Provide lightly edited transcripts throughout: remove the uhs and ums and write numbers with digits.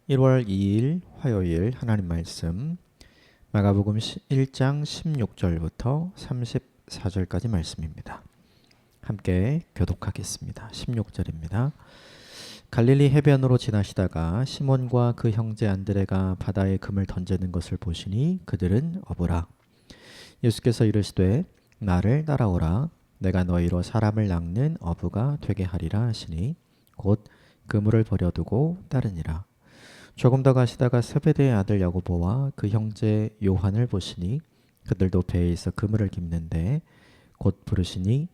1월 2일 화요일 하나님 말씀 마가복음 1장 16절부터 34절까지 말씀입니다. 함께 교독하겠습니다. 16절입니다. 갈릴리 해변으로 지나시다가 시몬과 그 형제 안드레가 바다에 금을 던지는 것을 보시니 그들은 어부라. 예수께서 이르시되 나를 따라오라. 내가 너희로 사람을 낚는 어부가 되게 하리라 하시니 곧 그물을 버려두고 따르니라. 조금 더 가시다가 세베대의 아들 야고보와 그 형제 요한을 보시니 그들도 배에 있어 그물을 깁는데 곧 부르시니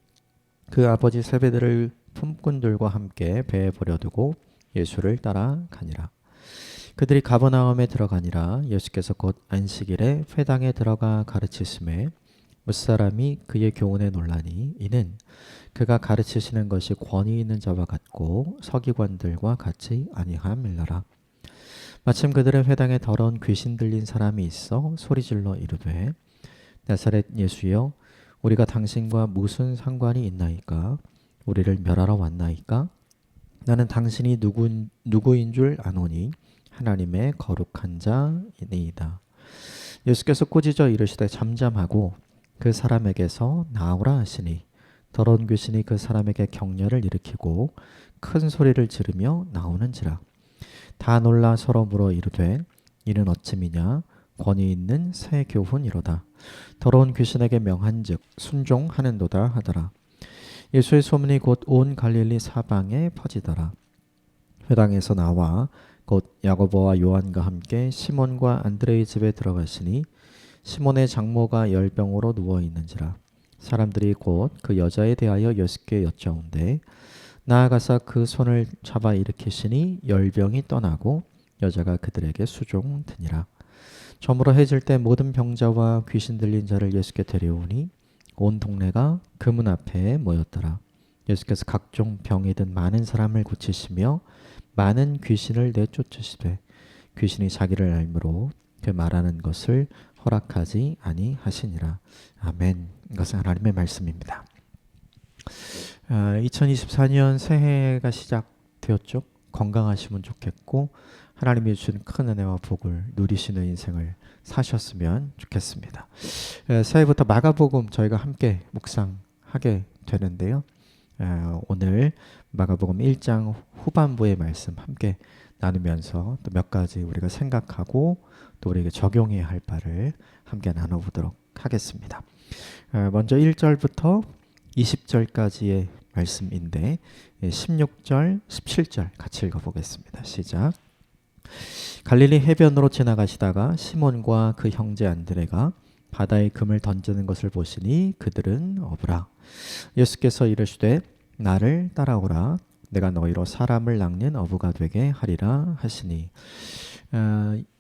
그 아버지 세베대를 품꾼들과 함께 배에 버려두고 예수를 따라가니라. 그들이 가버나움에 들어가니라. 예수께서 곧 안식일에 회당에 들어가 가르치심에 무사람이 그의 교훈에 놀라니 이는 그가 가르치시는 것이 권위 있는 자와 같고 서기관들과 같이 아니함일러라. 마침 그들의 회당에 더러운 귀신 들린 사람이 있어 소리질러 이르되 나사렛 예수여 우리가 당신과 무슨 상관이 있나이까? 우리를 멸하러 왔나이까? 나는 당신이 누구인 줄 아노니 하나님의 거룩한 자이니이다. 예수께서 꾸짖어 이르시되 잠잠하고 그 사람에게서 나오라 하시니 더러운 귀신이 그 사람에게 격려를 일으키고 큰 소리를 지르며 나오는지라. 다 놀라 서로 물어 이르되 이는 어찌미냐? 권위 있는 새 교훈이로다. 더러운 귀신에게 명한즉 순종하는도다 하더라. 예수의 소문이 곧 온 갈릴리 사방에 퍼지더라. 회당에서 나와 곧 야고보와 요한과 함께 시몬과 안드레의 집에 들어가시니 시몬의 장모가 열병으로 누워 있는지라. 사람들이 곧 그 여자에 대하여 예수께 여짜온대 나아가서 그 손을 잡아 일으키시니 열병이 떠나고 여자가 그들에게 수종드니라. 저물어 해질 때 모든 병자와 귀신 들린 자를 예수께 데려오니 온 동네가 그 문 앞에 모였더라. 예수께서 각종 병이 든 많은 사람을 고치시며 많은 귀신을 내쫓으시되 귀신이 자기를 알므로 그 말하는 것을 허락하지 아니하시니라. 아멘. 이것은 하나님의 말씀입니다. 2024년 새해가 시작되었죠. 건강하시면 좋겠고 하나님이 주신 큰 은혜와 복을 누리시는 인생을 사셨으면 좋겠습니다. 새해부터 마가복음 저희가 함께 묵상하게 되는데요. 오늘 마가복음 1장 후반부의 말씀 함께 나누면서 또 몇 가지 우리가 생각하고 또 우리에게 적용해야 할 바를 함께 나눠보도록 하겠습니다. 먼저 1절부터 20절까지의 말씀인데 16절, 17절 같이 읽어보겠습니다. 시작. 갈릴리 해변으로 지나가시다가 시몬과 그 형제 안드레가 바다에 금을 던지는 것을 보시니 그들은 어부라. 예수께서 이르시되 나를 따라오라. 내가 너희로 사람을 낚는 어부가 되게 하리라 하시니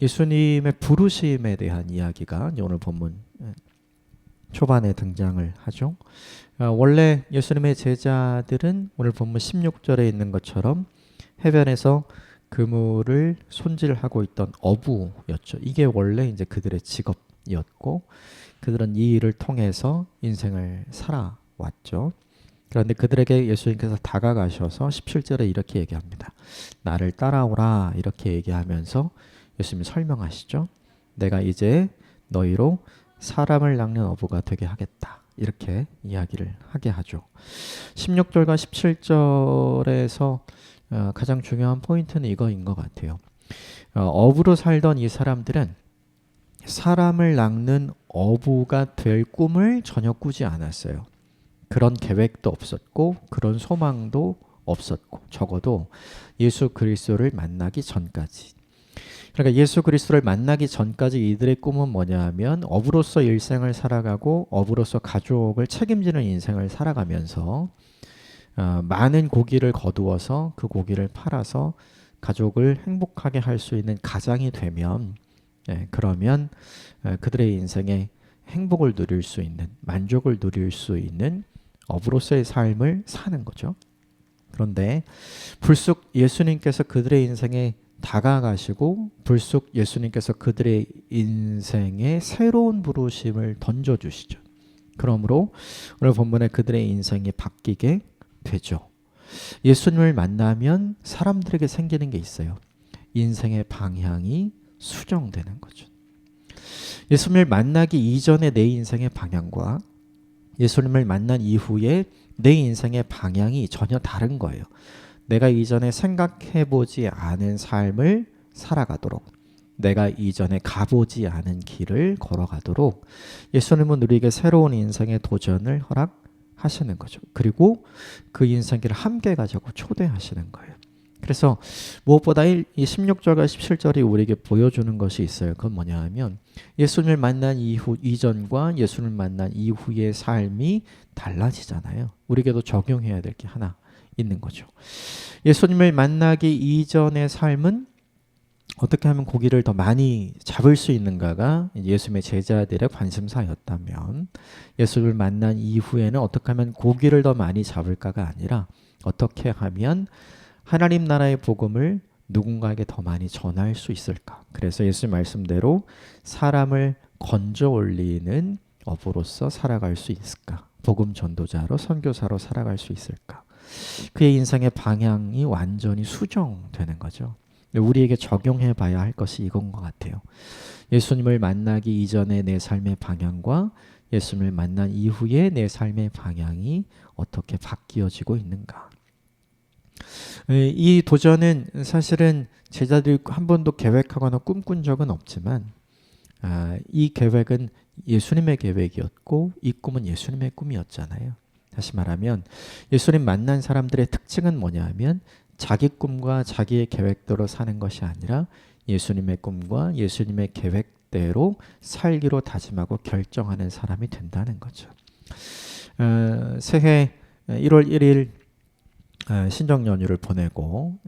예수님의 부르심에 대한 이야기가 오늘 본문 초반에 등장을 하죠. 원래 예수님의 제자들은 오늘 본문 16절에 있는 것처럼 해변에서 그물을 손질하고 있던 어부였죠. 이게 원래 이제 그들의 직업이었고 그들은 이 일을 통해서 인생을 살아왔죠. 그런데 그들에게 예수님께서 다가가셔서 17절에 이렇게 얘기합니다. 나를 따라오라 이렇게 얘기하면서 예수님이 설명하시죠. 내가 이제 너희로 사람을 낚는 어부가 되게 하겠다. 이렇게 이야기를 하게 하죠. 16절과 17절에서 가장 중요한 포인트는 이거인 것 같아요. 어부로 살던 이 사람들은 사람을 낚는 어부가 될 꿈을 전혀 꾸지 않았어요. 그런 계획도 없었고 그런 소망도 없었고 적어도 예수 그리스도를 만나기 전까지. 그러니까 예수 그리스도를 만나기 전까지 이들의 꿈은 뭐냐 하면 어부로서 일생을 살아가고 어부로서 가족을 책임지는 인생을 살아가면서 많은 고기를 거두어서 그 고기를 팔아서 가족을 행복하게 할 수 있는 가장이 되면 그러면 그들의 인생에 행복을 누릴 수 있는 만족을 누릴 수 있는 어부로서의 삶을 사는 거죠. 그런데 불쑥 예수님께서 그들의 인생에 다가가시고 불쑥 예수님께서 그들의 인생에 새로운 부르심을 던져주시죠. 그러므로 오늘 본문에 그들의 인생이 바뀌게 되죠. 예수님을 만나면 사람들에게 생기는 게 있어요. 인생의 방향이 수정되는 거죠. 예수님을 만나기 이전에 내 인생의 방향과 예수님을 만난 이후에 내 인생의 방향이 전혀 다른 거예요. 내가 이전에 생각해보지 않은 삶을 살아가도록, 내가 이전에 가보지 않은 길을 걸어가도록 예수님은 우리에게 새로운 인생의 도전을 허락하시는 거죠. 그리고 그 인생길을 함께 가자고 초대하시는 거예요. 그래서 무엇보다 이 16절과 17절이 우리에게 보여주는 것이 있어요. 그건 뭐냐 하면 예수님을 만난 이후 이전과 예수님을 만난 이후의 삶이 달라지잖아요. 우리에게도 적용해야 될 게 하나 있는 거죠. 예수님을 만나기 이전의 삶은 어떻게 하면 고기를 더 많이 잡을 수 있는가가 예수님의 제자들의 관심사였다면, 예수를 만난 이후에는 어떻게 하면 고기를 더 많이 잡을까가 아니라 어떻게 하면 하나님 나라의 복음을 누군가에게 더 많이 전할 수 있을까. 그래서 예수님 말씀대로 사람을 건져 올리는 업으로서 살아갈 수 있을까. 복음 전도자로, 선교사로 살아갈 수 있을까. 그의 인생의 방향이 완전히 수정되는 거죠. 우리에게 적용해 봐야 할 것이 이건 것 같아요. 예수님을 만나기 이전의 내 삶의 방향과 예수님을 만난 이후의 내 삶의 방향이 어떻게 바뀌어지고 있는가. 이 도전은 사실은 제자들이 한 번도 계획하거나 꿈꾼 적은 없지만 이 계획은 예수님의 계획이었고 이 꿈은 예수님의 꿈이었잖아요. 다시 말하면 예수님 만난 사람들의 특징은 뭐냐 하면 자기 꿈과 자기의 계획대로 사는 것이 아니라 예수님의 꿈과 예수님의 계획대로 살기로 다짐하고 결정하는 사람이 된다는 거죠. 새해 1월 1일 신정 연휴를 보내고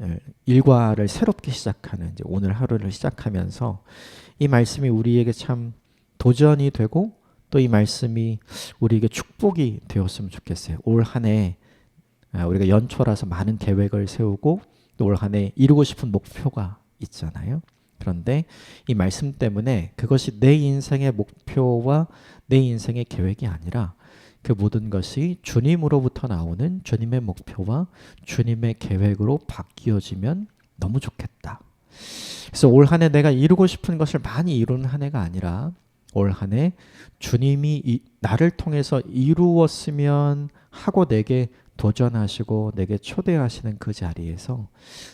일과를 새롭게 시작하는 이제 오늘 하루를 시작하면서 이 말씀이 우리에게 참 도전이 되고 또 이 말씀이 우리에게 축복이 되었으면 좋겠어요. 올 한 해 우리가 연초라서 많은 계획을 세우고 또 올 한 해 이루고 싶은 목표가 있잖아요. 그런데 이 말씀 때문에 그것이 내 인생의 목표와 내 인생의 계획이 아니라 그 모든 것이 주님으로부터 나오는 주님의 목표와 주님의 계획으로 바뀌어지면 너무 좋겠다. 그래서 올 한 해 내가 이루고 싶은 것을 많이 이루는 한 해가 아니라 올 한 해 주님이 나를 통해서 이루었으면 하고 내게 도전하시고 내게 초대하시는 그 자리에서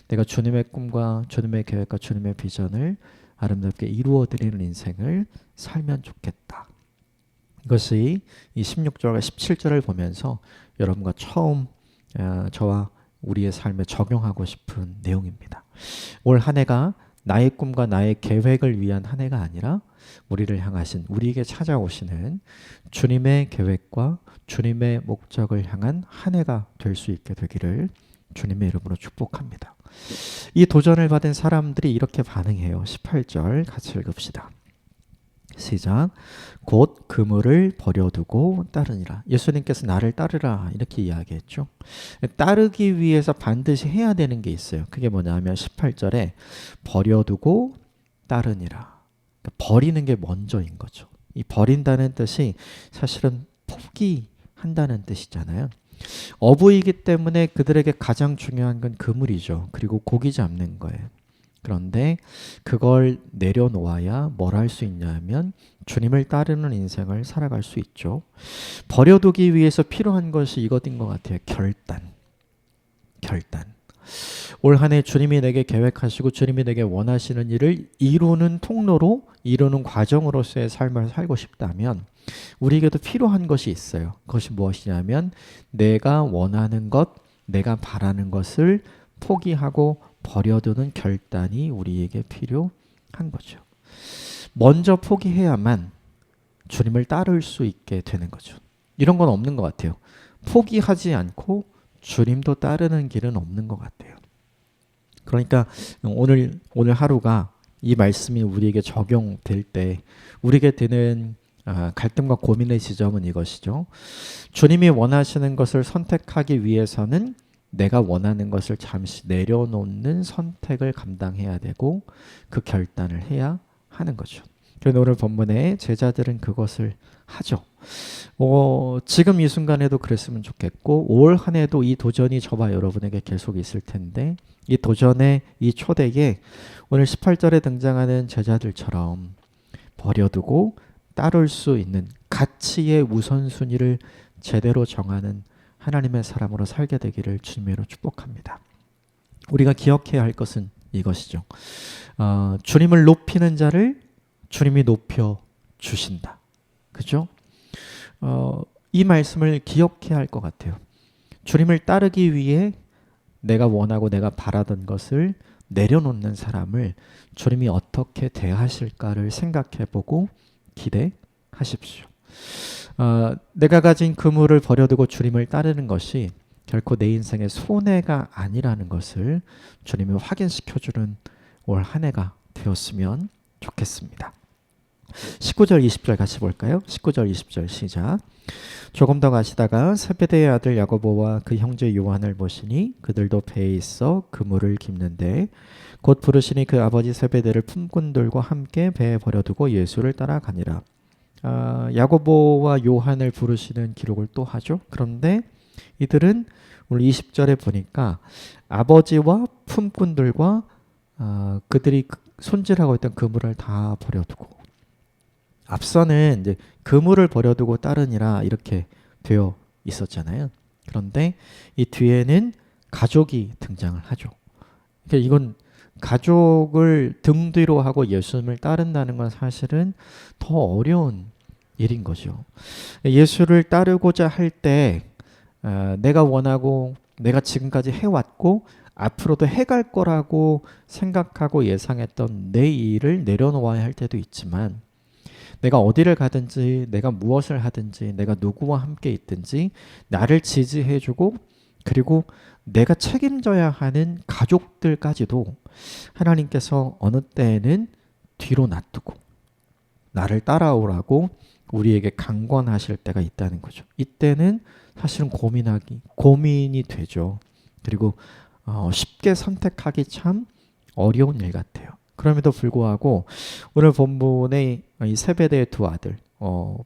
내가 주님의 꿈과 주님의 계획과 주님의 비전을 아름답게 이루어드리는 인생을 살면 좋겠다. 이것이 이 16절과 17절을 보면서 여러분과 처음 저와 우리의 삶에 적용하고 싶은 내용입니다. 올 한 해가 나의 꿈과 나의 계획을 위한 한 해가 아니라 우리를 향하신, 우리에게 찾아오시는 주님의 계획과 주님의 목적을 향한 한 해가 될 수 있게 되기를 주님의 이름으로 축복합니다. 이 도전을 받은 사람들이 이렇게 반응해요. 18절 같이 읽읍시다. 시작. 곧 그물을 버려두고 따르니라. 예수님께서 나를 따르라 이렇게 이야기했죠. 따르기 위해서 반드시 해야 되는 게 있어요. 그게 뭐냐 하면 18절에 버려두고 따르니라. 그러니까 버리는 게 먼저인 거죠. 이 버린다는 뜻이 사실은 포기한다는 뜻이잖아요. 어부이기 때문에 그들에게 가장 중요한 건 그물이죠. 그리고 고기 잡는 거예요. 그런데 그걸 내려놓아야 뭘 할 수 있냐면 주님을 따르는 인생을 살아갈 수 있죠. 버려두기 위해서 필요한 것이 이것인 것 같아요. 결단. 올 한 해 주님이 내게 계획하시고 주님이 내게 원하시는 일을 이루는 통로로, 이루는 과정으로서의 삶을 살고 싶다면 우리에게도 필요한 것이 있어요. 그것이 무엇이냐면 내가 원하는 것, 내가 바라는 것을 포기하고 버려두는 결단이 우리에게 필요한 거죠. 먼저 포기해야만 주님을 따를 수 있게 되는 거죠. 이런 건 없는 것 같아요. 포기하지 않고 주님도 따르는 길은 없는 것 같아요. 그러니까 오늘 하루가 이 말씀이 우리에게 적용될 때 우리에게 드는 갈등과 고민의 지점은 이것이죠. 주님이 원하시는 것을 선택하기 위해서는 내가 원하는 것을 잠시 내려놓는 선택을 감당해야 되고 그 결단을 해야 하는 거죠. 그런데 오늘 본문에 제자들은 그것을 하죠. 지금 이 순간에도 그랬으면 좋겠고 올 한 해도 이 도전이 저와 여러분에게 계속 있을 텐데 이 도전의 이 초대에 오늘 18절에 등장하는 제자들처럼 버려두고 따를 수 있는 가치의 우선순위를 제대로 정하는 하나님의 사람으로 살게 되기를 주님으로 축복합니다. 우리가 기억해야 할 것은 이것이죠. 주님을 높이는 자를 주님이 높여 주신다. 그죠? 이 말씀을 기억해야 할 것 같아요. 주님을 따르기 위해 내가 원하고 내가 바라던 것을 내려놓는 사람을 주님이 어떻게 대하실까를 생각해보고 기대하십시오. 내가 가진 그물을 버려두고 주님을 따르는 것이 결코 내 인생의 손해가 아니라는 것을 주님이 확인시켜주는 올 한 해가 되었으면 좋겠습니다. 19절 20절 같이 볼까요? 19절 20절 시작. 조금 더 가시다가 세베대의 아들 야고보와 그 형제 요한을 보시니 그들도 배에 있어 그물을 깁는데 곧 부르시니 그 아버지 세베대를 품꾼들과 함께 배에 버려두고 예수를 따라가니라. 야고보와 요한을 부르시는 기록을 또 하죠. 그런데 이들은 오늘 20절에 보니까 아버지와 품꾼들과 그들이 손질하고 있던 그물을 다 버려두고, 앞서는 이제 그물을 버려두고 따르니라 이렇게 되어 있었잖아요. 그런데 이 뒤에는 가족이 등장을 하죠. 그러니까 이건 가족을 등 뒤로 하고 예수님을 따른다는 건 사실은 더 어려운 일인 거죠. 예수를 따르고자 할 때 내가 원하고 내가 지금까지 해왔고 앞으로도 해갈 거라고 생각하고 예상했던 내 일을 내려놓아야 할 때도 있지만, 내가 어디를 가든지 내가 무엇을 하든지 내가 누구와 함께 있든지 나를 지지해주고 그리고 내가 책임져야 하는 가족들까지도 하나님께서 어느 때에는 뒤로 놔두고 나를 따라오라고 우리에게 강권하실 때가 있다는 거죠. 이때는 사실은 고민이 되죠. 그리고 쉽게 선택하기 참 어려운 일 같아요. 그럼에도 불구하고 오늘 본문의 이 세베대의 두 아들,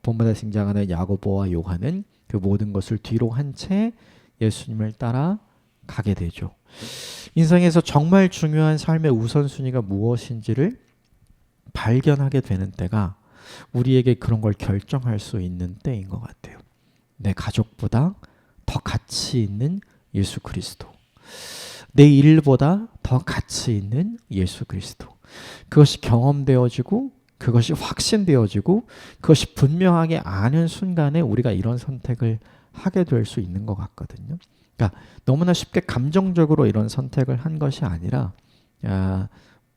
본문에 등장하는 야고보와 요한은 그 모든 것을 뒤로 한 채 예수님을 따라 가게 되죠. 인생에서 정말 중요한 삶의 우선순위가 무엇인지를 발견하게 되는 때가 우리에게 그런 걸 결정할 수 있는 때인 것 같아요. 내 가족보다 더 가치 있는 예수 그리스도, 내 일보다 더 가치 있는 예수 그리스도. 그것이 경험되어지고 그것이 확신되어지고 그것이 분명하게 아는 순간에 우리가 이런 선택을 하게 될 수 있는 것 같거든요. 그러니까 너무나 쉽게 감정적으로 이런 선택을 한 것이 아니라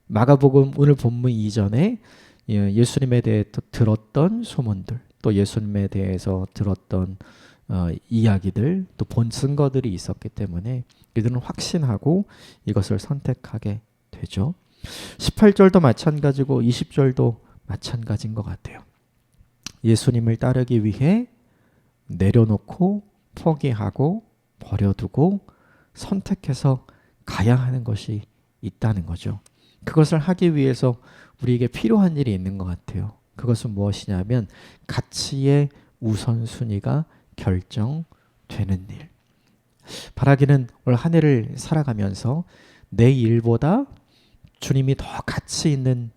마가복음 오늘 본문 이전에 예수님에 대해 들었던 소문들, 또 예수님에 대해서 들었던 이야기들, 또 본 증거들이 있었기 때문에 이들은 확신하고 이것을 선택하게 되죠. 18절도 마찬가지고 20절도 마찬가지인 것 같아요. 예수님을 따르기 위해 내려놓고 포기하고 버려두고 선택해서 가야 하는 것이 있다는 거죠. 그것을 하기 위해서 우리에게 필요한 일이 있는 것 같아요. 그것은 무엇이냐면 가치의 우선순위가 결정되는 일. 바라기는 올 한 해를 살아가면서 내 일보다 주님이 더 가치 있는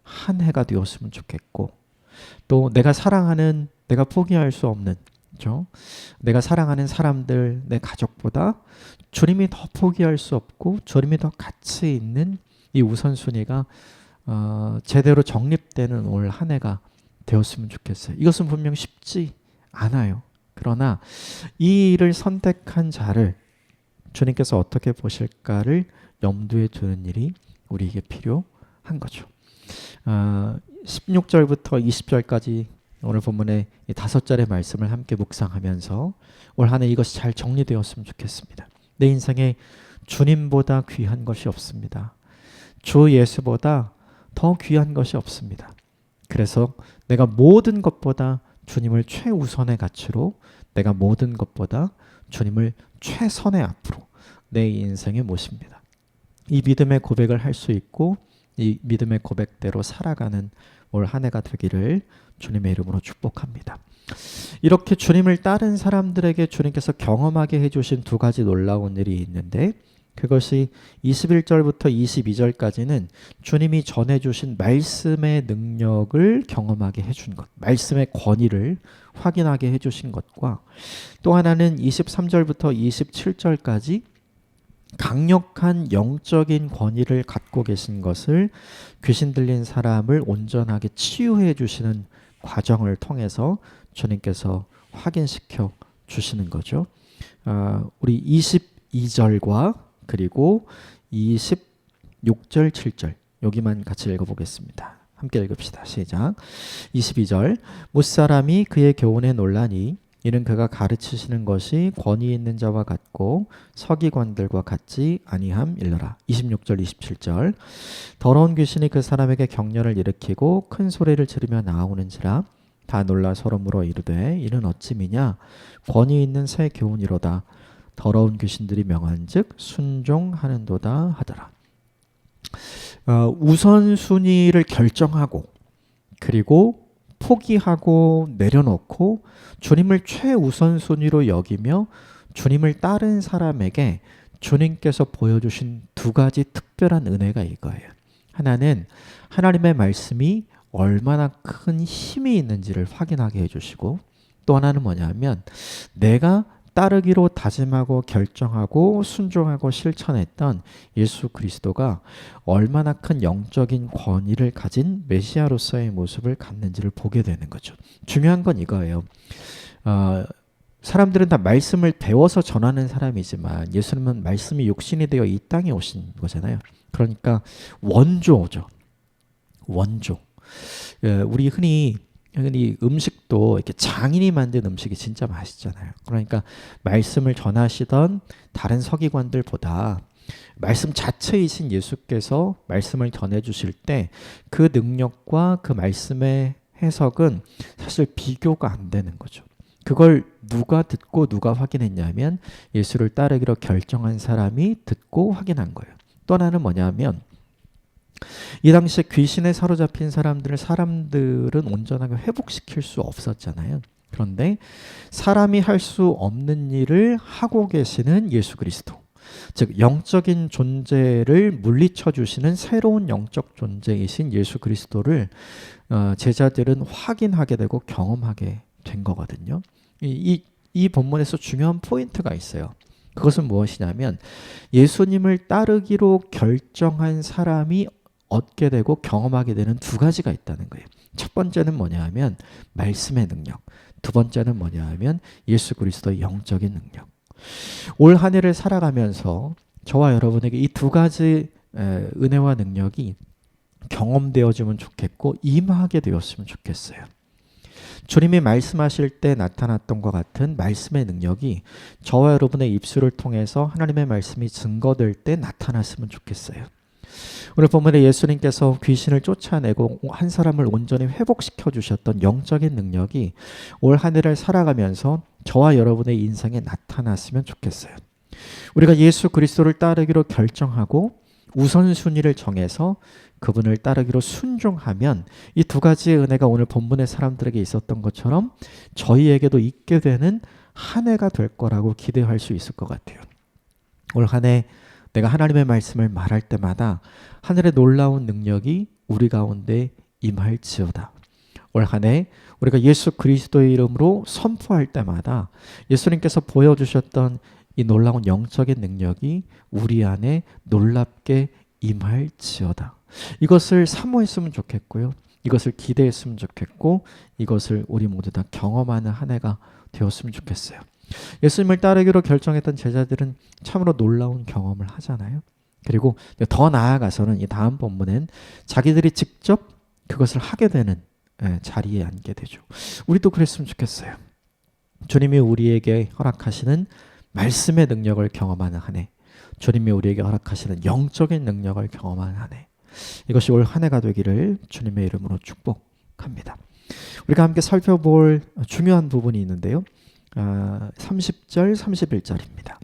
한 해가 되었으면 좋겠고, 또 내가 사랑하는, 내가 포기할 수 없는, 그렇죠? 내가 사랑하는 사람들, 내 가족보다 주님이 더 포기할 수 없고 주님이 더 가치 있는 이 우선순위가 제대로 정립되는 올 한 해가 되었으면 좋겠어요. 이것은 분명 쉽지 않아요. 그러나 이 일을 선택한 자를 주님께서 어떻게 보실까를 염두에 두는 일이 우리에게 필요한 거죠. 16절부터 20절까지 오늘 본문의 이 5절의 말씀을 함께 묵상하면서 올 한 해 이것이 잘 정리되었으면 좋겠습니다. 내 인생에 주님보다 귀한 것이 없습니다. 주 예수보다 더 귀한 것이 없습니다. 그래서 내가 모든 것보다 주님을 최우선의 가치로, 내가 모든 것보다 주님을 최선의 앞으로 내 인생에 모십니다. 이 믿음의 고백을 할 수 있고 이 믿음의 고백대로 살아가는 올 한 해가 되기를 주님의 이름으로 축복합니다. 이렇게 주님을 따른 사람들에게 주님께서 경험하게 해주신 두 가지 놀라운 일이 있는데, 그것이 21절부터 22절까지는 주님이 전해주신 말씀의 능력을 경험하게 해준 것, 말씀의 권위를 확인하게 해주신 것과, 또 하나는 23절부터 27절까지 강력한 영적인 권위를 갖고 계신 것을 귀신 들린 사람을 온전하게 치유해 주시는 과정을 통해서 주님께서 확인시켜 주시는 거죠. 우리 22절과 그리고 26절, 7절 여기만 같이 읽어보겠습니다. 함께 읽읍시다. 시작. 22절 못사람이 그의 교훈에 놀라니 이는 그가 가르치시는 것이 권위 있는 자와 같고 서기관들과 같지 아니함 일러라. 26절 27절 더러운 귀신이 그 사람에게 격려를 일으키고 큰 소리를 지르며 나오는지라 다 놀라 서로 물어 이르되 이는 어찌 미냐 권위 있는 새 교훈이로다. 더러운 귀신들이 명한즉 순종하는도다 하더라. 우선순위를 결정하고 그리고 포기하고 내려놓고 주님을 최우선순위로 여기며 주님을 따른 사람에게 주님께서 보여주신 두 가지 특별한 은혜가 이거예요. 하나는 하나님의 말씀이 얼마나 큰 힘이 있는지를 확인하게 해주시고, 또 하나는 뭐냐면 내가 따르기로 다짐하고 결정하고 순종하고 실천했던 예수 그리스도가 얼마나 큰 영적인 권위를 가진 메시아로서의 모습을 갖는지를 보게 되는 거죠. 중요한 건 이거예요. 사람들은 다 말씀을 배워서 전하는 사람이지만 예수님은 말씀이 육신이 되어 이 땅에 오신 거잖아요. 그러니까 원조죠. 원조. 우리 흔히 음식도 이렇게 장인이 만든 음식이 진짜 맛있잖아요. 그러니까 말씀을 전하시던 다른 서기관들보다 말씀 자체이신 예수께서 말씀을 전해주실 때 그 능력과 그 말씀의 해석은 사실 비교가 안 되는 거죠. 그걸 누가 듣고 누가 확인했냐면 예수를 따르기로 결정한 사람이 듣고 확인한 거예요. 또 하나는 뭐냐면 이 당시에 귀신에 사로잡힌 사람들은 온전하게 회복시킬 수 없었잖아요. 그런데 사람이 할 수 없는 일을 하고 계시는 예수 그리스도, 즉 영적인 존재를 물리쳐 주시는 새로운 영적 존재이신 예수 그리스도를 제자들은 확인하게 되고 경험하게 된 거거든요. 이 본문에서 중요한 포인트가 있어요. 그것은 무엇이냐면 예수님을 따르기로 결정한 사람이 얻게 되고 경험하게 되는 두 가지가 있다는 거예요. 첫 번째는 뭐냐 하면 말씀의 능력, 두 번째는 뭐냐 하면 예수 그리스도의 영적인 능력. 올 한 해를 살아가면서 저와 여러분에게 이 두 가지 은혜와 능력이 경험되어지면 좋겠고 임하게 되었으면 좋겠어요. 주님이 말씀하실 때 나타났던 것 같은 말씀의 능력이 저와 여러분의 입술을 통해서 하나님의 말씀이 증거될 때 나타났으면 좋겠어요. 오늘 본문에 예수님께서 귀신을 쫓아내고 한 사람을 온전히 회복시켜 주셨던 영적인 능력이 올 한 해를 살아가면서 저와 여러분의 인생에 나타났으면 좋겠어요. 우리가 예수 그리스도를 따르기로 결정하고 우선순위를 정해서 그분을 따르기로 순종하면 이 두 가지의 은혜가 오늘 본문의 사람들에게 있었던 것처럼 저희에게도 있게 되는 한 해가 될 거라고 기대할 수 있을 것 같아요. 올 한 해 내가 하나님의 말씀을 말할 때마다 하늘의 놀라운 능력이 우리 가운데 임할지어다. 올 한 해 우리가 예수 그리스도의 이름으로 선포할 때마다 예수님께서 보여주셨던 이 놀라운 영적인 능력이 우리 안에 놀랍게 임할지어다. 이것을 사모했으면 좋겠고요. 이것을 기대했으면 좋겠고 이것을 우리 모두 다 경험하는 한 해가 되었으면 좋겠어요. 예수님을 따르기로 결정했던 제자들은 참으로 놀라운 경험을 하잖아요. 그리고 더 나아가서는 이 다음 본문엔 자기들이 직접 그것을 하게 되는 자리에 앉게 되죠. 우리도 그랬으면 좋겠어요. 주님이 우리에게 허락하시는 말씀의 능력을 경험하는 한 해, 주님이 우리에게 허락하시는 영적인 능력을 경험하는 한 해, 이것이 올 한 해가 되기를 주님의 이름으로 축복합니다. 우리가 함께 살펴볼 중요한 부분이 있는데요. 30절, 31절입니다.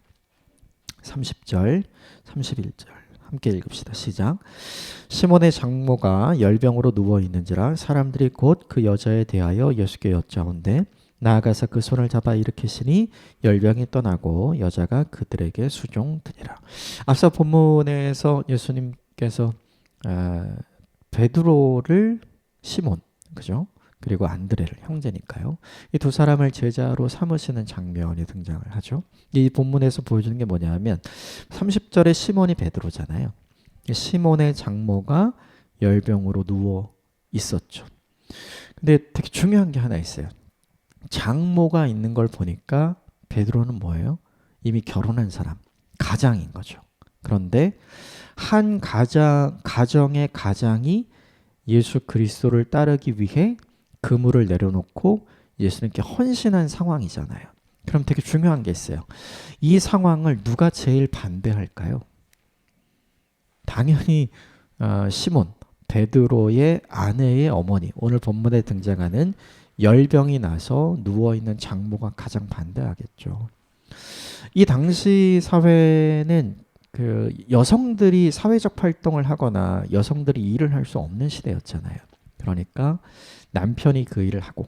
30절, 31절 함께 읽읍시다. 시작. 시몬의 장모가 열병으로 누워 있는지라 사람들이 곧 그 여자에 대하여 예수께 여짜온대 나아가서 그 손을 잡아 일으키시니 열병이 떠나고 여자가 그들에게 수종드니라. 앞서 본문에서 예수님께서 베드로를 시몬, 그죠? 그리고 안드레를 형제니까요. 이 두 사람을 제자로 삼으시는 장면이 등장을 하죠. 이 본문에서 보여주는 게 뭐냐면 30절에 시몬이 베드로잖아요. 시몬의 장모가 열병으로 누워 있었죠. 근데 되게 중요한 게 하나 있어요. 장모가 있는 걸 보니까 베드로는 뭐예요? 이미 결혼한 사람, 가장인 거죠. 그런데 한 가정의 가장이 예수 그리스도를 따르기 위해 그물을 내려놓고 예수님께 헌신한 상황이잖아요. 그럼 되게 중요한 게 있어요. 이 상황을 누가 제일 반대할까요? 당연히 시몬, 베드로의 아내의 어머니, 오늘 본문에 등장하는 열병이 나서 누워있는 장모가 가장 반대하겠죠. 이 당시 사회는 그 여성들이 사회적 활동을 하거나 여성들이 일을 할 수 없는 시대였잖아요. 그러니까 남편이 그 일을 하고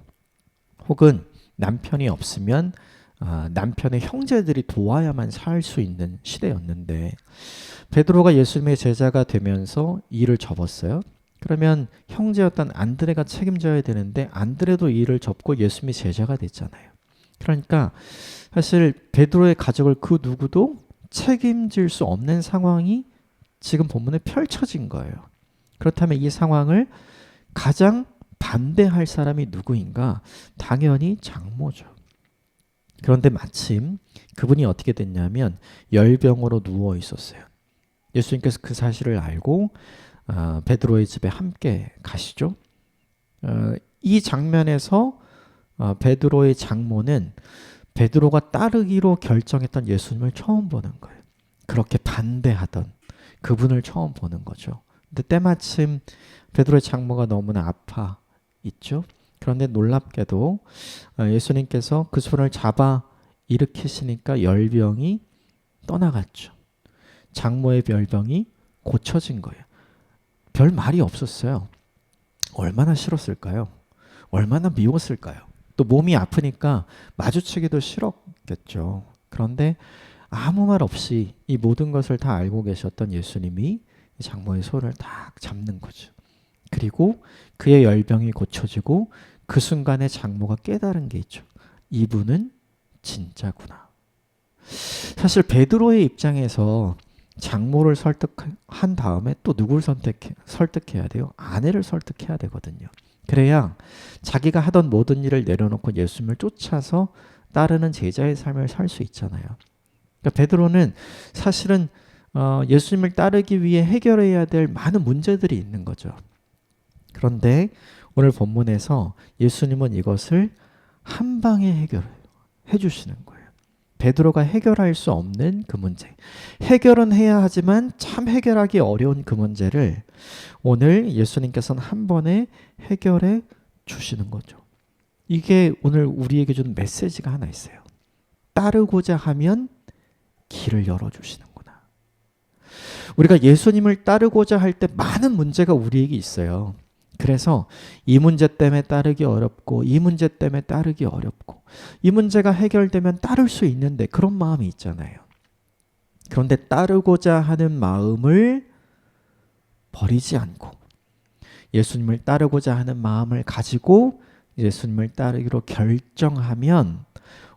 혹은 남편이 없으면 남편의 형제들이 도와야만 살 수 있는 시대였는데 베드로가 예수님의 제자가 되면서 일을 접었어요. 그러면 형제였던 안드레가 책임져야 되는데 안드레도 일을 접고 예수님이 제자가 됐잖아요. 그러니까 사실 베드로의 가족을 그 누구도 책임질 수 없는 상황이 지금 본문에 펼쳐진 거예요. 그렇다면 이 상황을 가장 반대할 사람이 누구인가? 당연히 장모죠. 그런데 마침 그분이 어떻게 됐냐면 열병으로 누워 있었어요. 예수님께서 그 사실을 알고 베드로의 집에 함께 가시죠. 이 장면에서 베드로의 장모는 베드로가 따르기로 결정했던 예수님을 처음 보는 거예요. 그렇게 반대하던 그분을 처음 보는 거죠. 근데 때마침 베드로의 장모가 너무나 아파 있죠. 그런데 놀랍게도 예수님께서 그 손을 잡아 일으키시니까 열병이 떠나갔죠. 장모의 열병이 고쳐진 거예요. 별 말이 없었어요. 얼마나 싫었을까요? 얼마나 미웠을까요? 또 몸이 아프니까 마주치기도 싫었겠죠. 그런데 아무 말 없이 이 모든 것을 다 알고 계셨던 예수님이 장모의 손을 딱 잡는 거죠. 그리고 그의 열병이 고쳐지고 그 순간에 장모가 깨달은 게 있죠. 이분은 진짜구나. 사실 베드로의 입장에서 장모를 설득한 다음에 또 누굴 설득해야 돼요? 아내를 설득해야 되거든요. 그래야 자기가 하던 모든 일을 내려놓고 예수님을 쫓아서 따르는 제자의 삶을 살 수 있잖아요. 그러니까 베드로는 사실은 예수님을 따르기 위해 해결해야 될 많은 문제들이 있는 거죠. 그런데 오늘 본문에서 예수님은 이것을 한 방에 해결해 주시는 거예요. 베드로가 해결할 수 없는 그 문제, 해결은 해야 하지만 참 해결하기 어려운 그 문제를 오늘 예수님께서는 한 번에 해결해 주시는 거죠. 이게 오늘 우리에게 주는 메시지가 하나 있어요. 따르고자 하면 길을 열어주시는구나. 우리가 예수님을 따르고자 할 때 많은 문제가 우리에게 있어요. 그래서 이 문제 때문에 따르기 어렵고 이 문제 때문에 따르기 어렵고 이 문제가 해결되면 따를 수 있는데 그런 마음이 있잖아요. 그런데 따르고자 하는 마음을 버리지 않고 예수님을 따르고자 하는 마음을 가지고 예수님을 따르기로 결정하면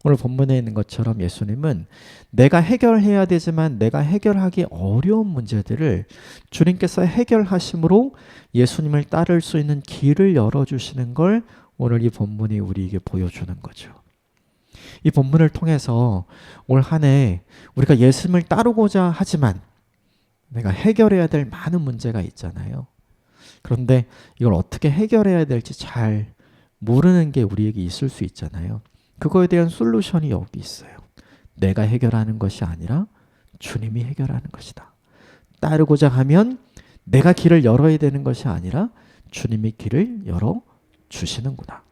오늘 본문에 있는 것처럼 예수님은 내가 해결해야 되지만 내가 해결하기 어려운 문제들을 주님께서 해결하심으로 예수님을 따를 수 있는 길을 열어주시는 걸 오늘 이 본문이 우리에게 보여주는 거죠. 이 본문을 통해서 올 한 해 우리가 예수님을 따르고자 하지만 내가 해결해야 될 많은 문제가 있잖아요. 그런데 이걸 어떻게 해결해야 될지 잘 모르는 게 우리에게 있을 수 있잖아요. 그거에 대한 솔루션이 여기 있어요. 내가 해결하는 것이 아니라 주님이 해결하는 것이다. 따르고자 하면 내가 길을 열어야 되는 것이 아니라 주님이 길을 열어주시는구나.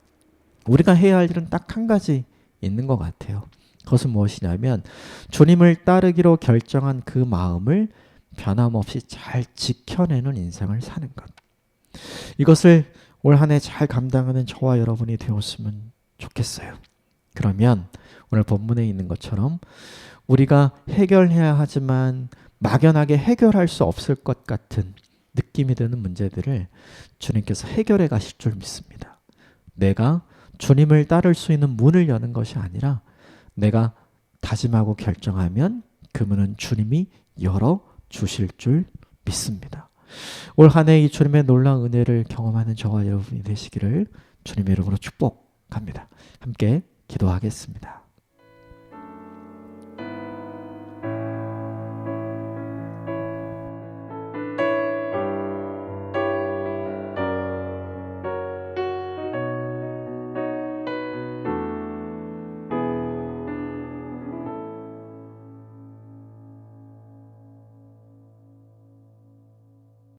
우리가 해야 할 일은 딱 한 가지 있는 것 같아요. 그것은 무엇이냐면 주님을 따르기로 결정한 그 마음을 변함없이 잘 지켜내는 인생을 사는 것. 이것을 올 한 해 잘 감당하는 저와 여러분이 되었으면 좋겠어요. 그러면 오늘 본문에 있는 것처럼 우리가 해결해야 하지만 막연하게 해결할 수 없을 것 같은 느낌이 드는 문제들을 주님께서 해결해 가실 줄 믿습니다. 내가 주님을 따를 수 있는 문을 여는 것이 아니라 내가 다짐하고 결정하면 그 문은 주님이 열어 주실 줄 믿습니다. 올 한 해 이 주님의 놀라운 은혜를 경험하는 저와 여러분이 되시기를 주님의 이름으로 축복합니다. 함께 기도하겠습니다.